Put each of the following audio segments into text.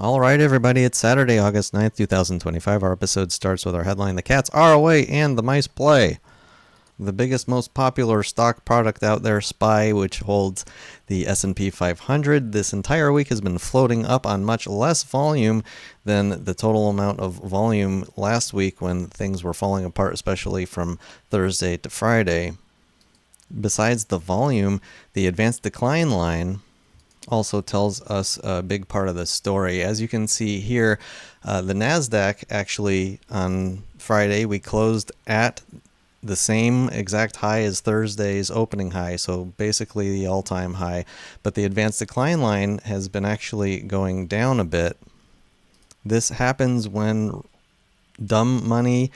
All right, everybody, it's Saturday, August 9th, 2025. Our episode starts with our headline, The Cats Are Away and the Mice Play. The biggest, most popular stock product out there, SPY, which holds the S&P 500, this entire week has been floating up on much less volume than the total amount of volume last week when things were falling apart, especially from Thursday to Friday. Besides the volume, the advanced decline line also tells us a big part of the story. As you can see here, the NASDAQ actually on Friday, we closed at the same exact high as Thursday's opening high, so basically the all-time high. But the advanced decline line has been actually going down a bit. This happens when dumb money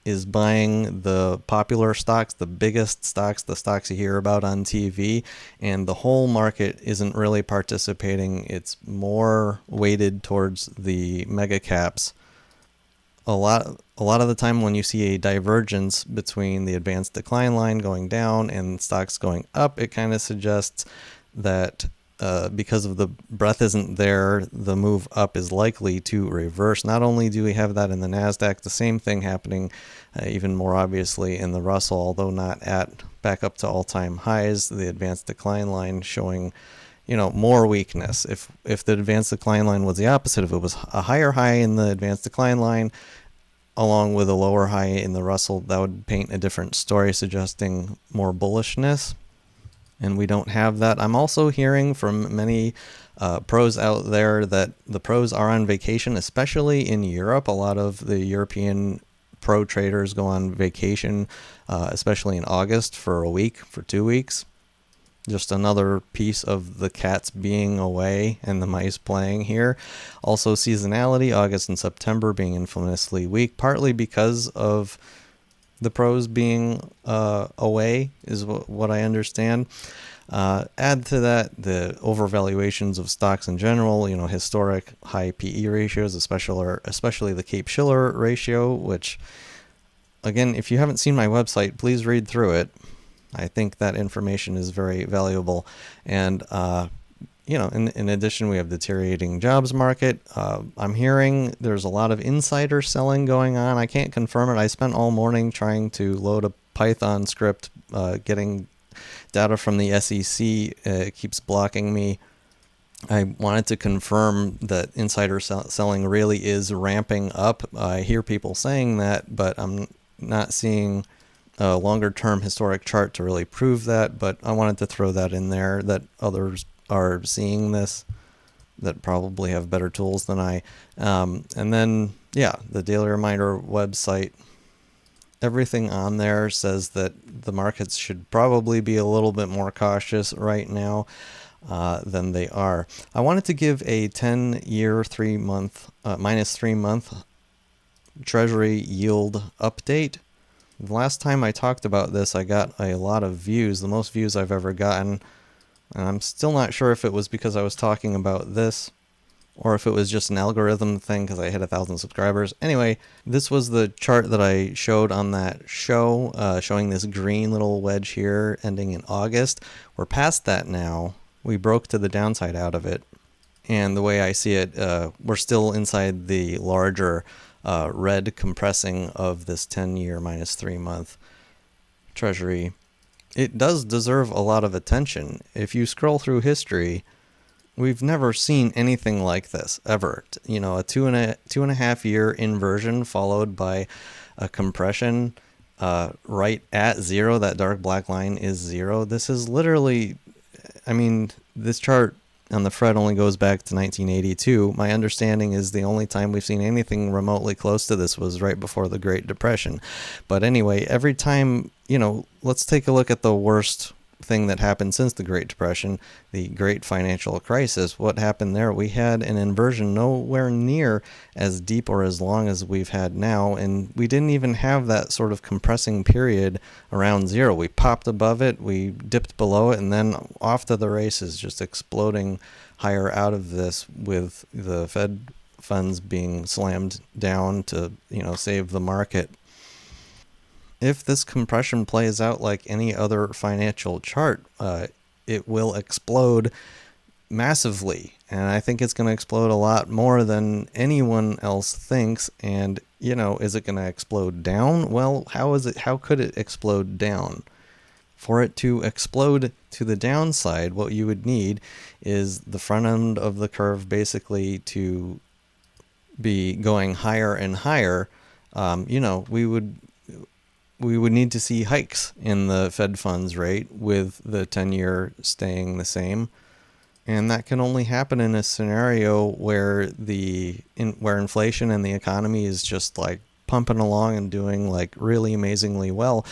is buying the popular stocks, the biggest stocks, the stocks you hear about on TV, and the whole market isn't really participating. It's more weighted towards the mega caps. A lot of the time when you see a divergence between the advanced decline line going down and stocks going up, it kind of suggests that because of the breadth isn't there, the move up is likely to reverse. Not only do we have that in the NASDAQ, the same thing happening even more obviously in the Russell, although not back up to all-time highs. The advanced decline line showing, more weakness. If the advanced decline line was the opposite, if it was a higher high in the advanced decline line along with a lower high in the Russell, that would paint a different story, suggesting more bullishness. And we don't have that. I'm also hearing from many pros out there that the pros are on vacation, especially in Europe. A lot of the European pro traders go on vacation, especially in August for a week, for 2 weeks. Just another piece of the cats being away and the mice playing here. Also seasonality, August and September being infamously weak, partly because of the pros being away is what I understand. Add to that the overvaluations of stocks in general, historic high PE ratios, especially the Cape-Shiller ratio, which, again, if you haven't seen my website, please read through it. I think that information is very valuable. And, in addition, we have the deteriorating jobs market. I'm hearing there's a lot of insider selling going on. I can't confirm it. I spent all morning trying to load a Python script, getting data from the SEC. It keeps blocking me. I wanted to confirm that insider selling really is ramping up. I hear people saying that, but I'm not seeing a longer-term historic chart to really prove that. But I wanted to throw that in there, that others are seeing this that probably have better tools than I. And then, the Daily Reminder website, everything on there says that the markets should probably be a little bit more cautious right now than they are. I wanted to give a 10-year, minus 3-month Treasury yield update. The last time I talked about this, I got a lot of views, the most views I've ever gotten. And I'm still not sure if it was because I was talking about this or if it was just an algorithm thing because I hit 1,000 subscribers. Anyway, this was the chart that I showed on that show, showing this green little wedge here ending in August. We're past that now. We broke to the downside out of it. And the way I see it, we're still inside the larger red compressing of this 10-year minus 3-month Treasury. It does deserve a lot of attention. If you scroll through history, we've never seen anything like this ever. A two and a half year inversion followed by a compression right at zero. That dark black line is zero. This is literally, this chart on the Fred only goes back to 1982. My understanding is the only time we've seen anything remotely close to this was right before the Great Depression. But anyway, every time, let's take a look at the worst thing that happened since the Great Depression, the Great Financial Crisis. What happened there? We had an inversion nowhere near as deep or as long as we've had now, and we didn't even have that sort of compressing period around zero. We popped above it, we dipped below it, and then off to the races, just exploding higher out of this with the Fed funds being slammed down to, save the market. If this compression plays out like any other financial chart, it will explode massively, and I think it's going to explode a lot more than anyone else thinks. And is it going to explode down? Well, how could it explode down? For it to explode to the downside, what you would need is the front end of the curve basically to be going higher and higher. We would need to see hikes in the Fed funds rate with the 10-year staying the same. And that can only happen in a scenario where where inflation and the economy is just like pumping along and doing like really amazingly well.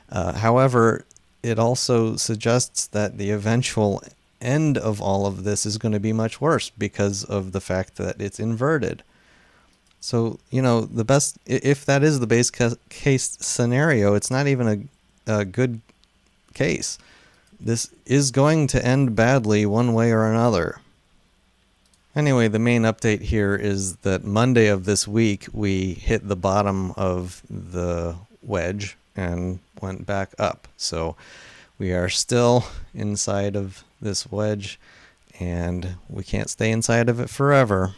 However, it also suggests that the eventual end of all of this is going to be much worse because of the fact that it's inverted. So, the best, if that is the base case scenario, it's not even a good case. This is going to end badly one way or another. Anyway, the main update here is that Monday of this week, we hit the bottom of the wedge and went back up. So we are still inside of this wedge, and we can't stay inside of it forever.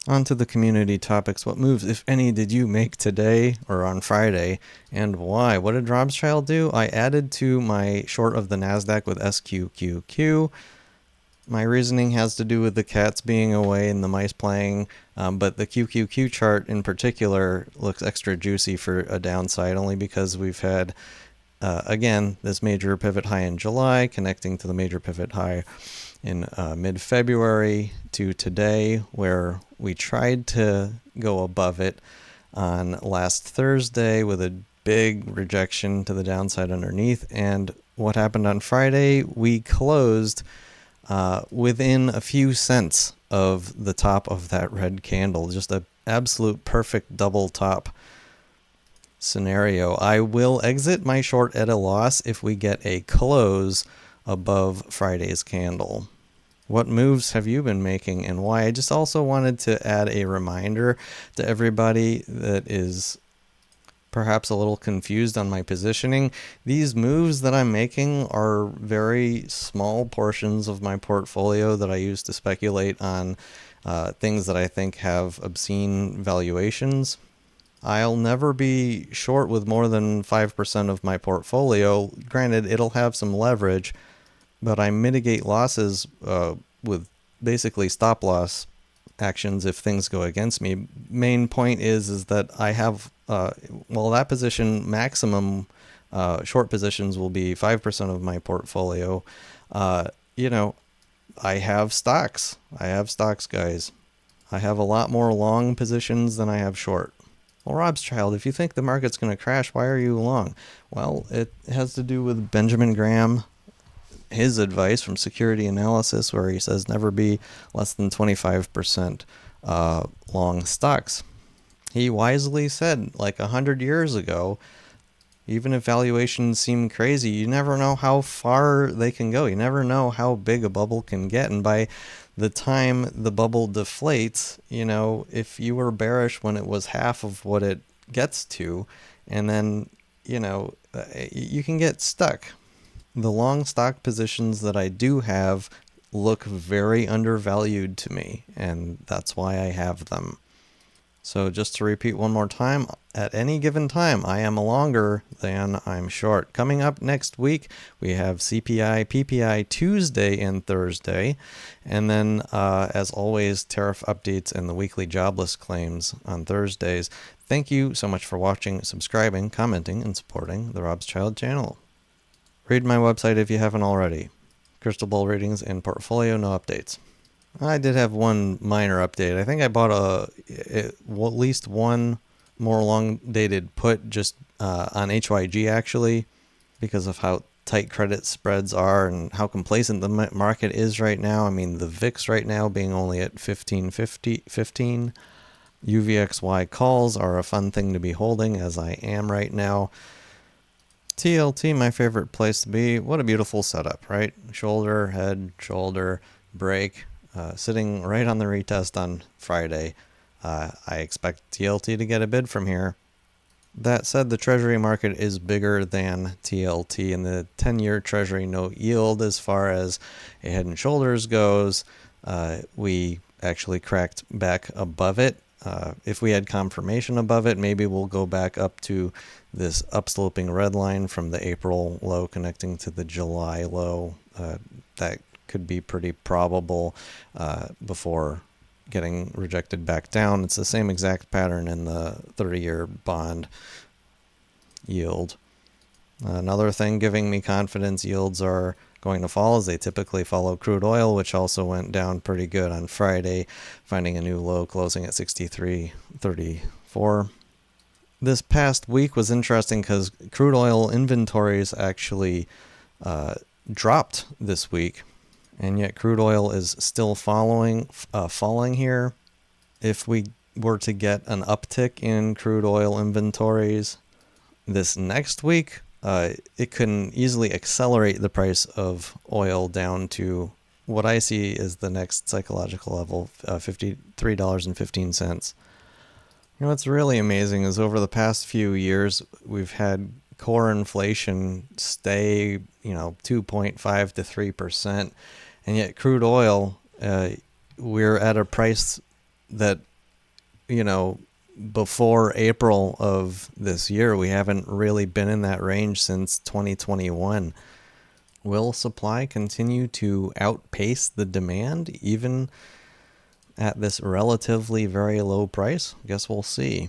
On to the community topics. What moves, if any, did you make today or on Friday, and why? What did Robschild do? I added to my short of the NASDAQ with SQQQ. My reasoning has to do with the cats being away and the mice playing, but the QQQ chart in particular looks extra juicy for a downside only because we've had, again, this major pivot high in July connecting to the major pivot high in mid-February to today, where we tried to go above it on last Thursday with a big rejection to the downside underneath. And what happened on Friday, we closed within a few cents of the top of that red candle. Just an absolute perfect double top scenario. I will exit my short at a loss if we get a close above Friday's candle. What moves have you been making and why? I just also wanted to add a reminder to everybody that is perhaps a little confused on my positioning. These moves that I'm making are very small portions of my portfolio that I use to speculate on things that I think have obscene valuations. I'll never be short with more than 5% of my portfolio. Granted, it'll have some leverage, but I mitigate losses with basically stop loss actions if things go against me. Main point is that I have, that position maximum short positions will be 5% of my portfolio. I have stocks. Guys. I have a lot more long positions than I have short. Well, Robschild, if you think the market's going to crash, why are you long? Well, it has to do with Benjamin Graham, his advice from Security Analysis, where he says never be less than 25% long stocks. He wisely said, like 100 years ago, even if valuations seem crazy, you never know how far they can go. You never know how big a bubble can get. And by the time the bubble deflates, if you were bearish when it was half of what it gets to, and then, you can get stuck. The long stock positions that I do have look very undervalued to me, and that's why I have them. So just to repeat one more time, at any given time, I am longer than I'm short. Coming up next week, we have CPI, PPI Tuesday and Thursday, and then, as always, tariff updates and the weekly jobless claims on Thursdays. Thank you so much for watching, subscribing, commenting, and supporting the Robschild channel. Read my website if you haven't already. Crystal ball readings and portfolio, no updates. I did have one minor update. I think I bought at least one more long-dated put just on HYG, actually, because of how tight credit spreads are and how complacent the market is right now. I mean, the VIX right now being only at 15. UVXY calls are a fun thing to be holding, as I am right now. TLT, my favorite place to be. What a beautiful setup, right? Shoulder, head, shoulder, break. Sitting right on the retest on Friday. I expect TLT to get a bid from here. That said, the Treasury market is bigger than TLT, and the 10-year Treasury note yield, as far as a head and shoulders goes, we actually cracked back above it. If we had confirmation above it, maybe we'll go back up to this upsloping red line from the April low connecting to the July low. That could be pretty probable before getting rejected back down. It's the same exact pattern in the 30-year bond yield. Another thing giving me confidence yields are going to fall as they typically follow crude oil, which also went down pretty good on Friday, finding a new low closing at 63.34. This past week was interesting because crude oil inventories actually dropped this week, and yet crude oil is still falling here. If we were to get an uptick in crude oil inventories this next week, it can easily accelerate the price of oil down to what I see as the next psychological level, $53.15. You know, what's really amazing is over the past few years, we've had core inflation stay, 2.5 to 3%. And yet crude oil, we're at a price that, before April of this year, we haven't really been in that range since 2021. Will supply continue to outpace the demand even at this relatively very low price? Guess we'll see.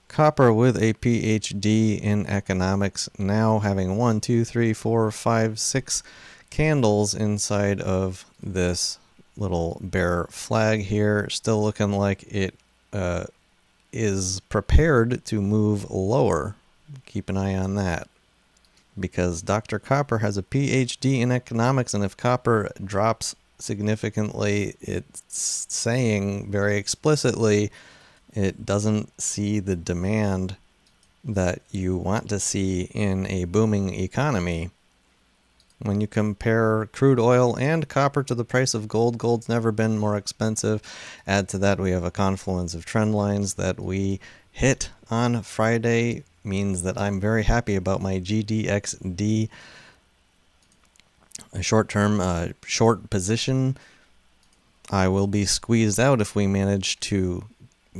Copper with a PhD in economics, now having 1, 2, 3, 4, 5, 6 candles inside of this little bear flag here. Still looking like it is prepared to move lower. Keep an eye on that, because Dr. Copper has a PhD in economics, and if copper drops significantly, it's saying very explicitly it doesn't see the demand that you want to see in a booming economy. When you compare crude oil and copper to the price of gold, gold's never been more expensive. Add to that, we have a confluence of trend lines that we hit on Friday. Means that I'm very happy about my GDXD short-term short position. I will be squeezed out if we manage to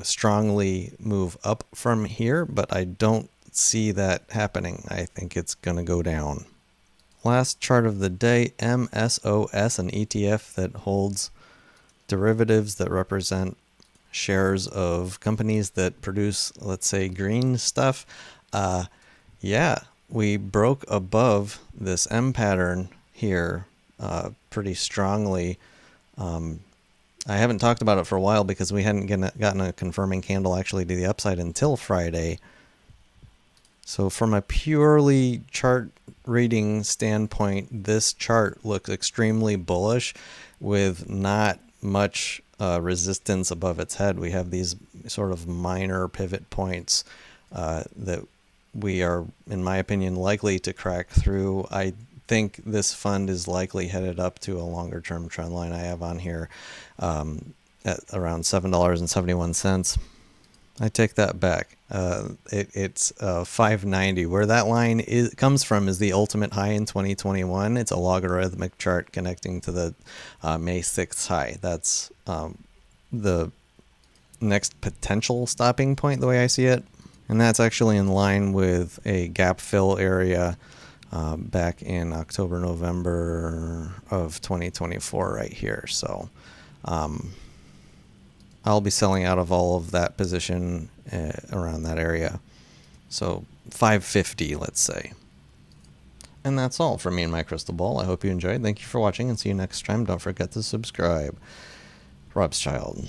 strongly move up from here, but I don't see that happening. I think it's going to go down. Last chart of the day, MSOS, an ETF that holds derivatives that represent shares of companies that produce, let's say, green stuff. We broke above this M pattern here pretty strongly. I haven't talked about it for a while because we hadn't gotten a confirming candle actually to the upside until Friday. So from a purely chart reading standpoint, this chart looks extremely bullish with not much resistance above its head. We have these sort of minor pivot points that we are, in my opinion, likely to crack through. I think this fund is likely headed up to a longer term trend line I have on here at around $7.71. I take that back. It's 590. Where that line comes from is the ultimate high in 2021. It's a logarithmic chart connecting to the May 6th high. That's the next potential stopping point, the way I see it. And that's actually in line with a gap fill area back in October, November of 2024 right here. So I'll be selling out of all of that position around that area. So 550, let's say. And that's all from me and my crystal ball. I hope you enjoyed. Thank you for watching, and see you next time. Don't forget to subscribe. Robschild.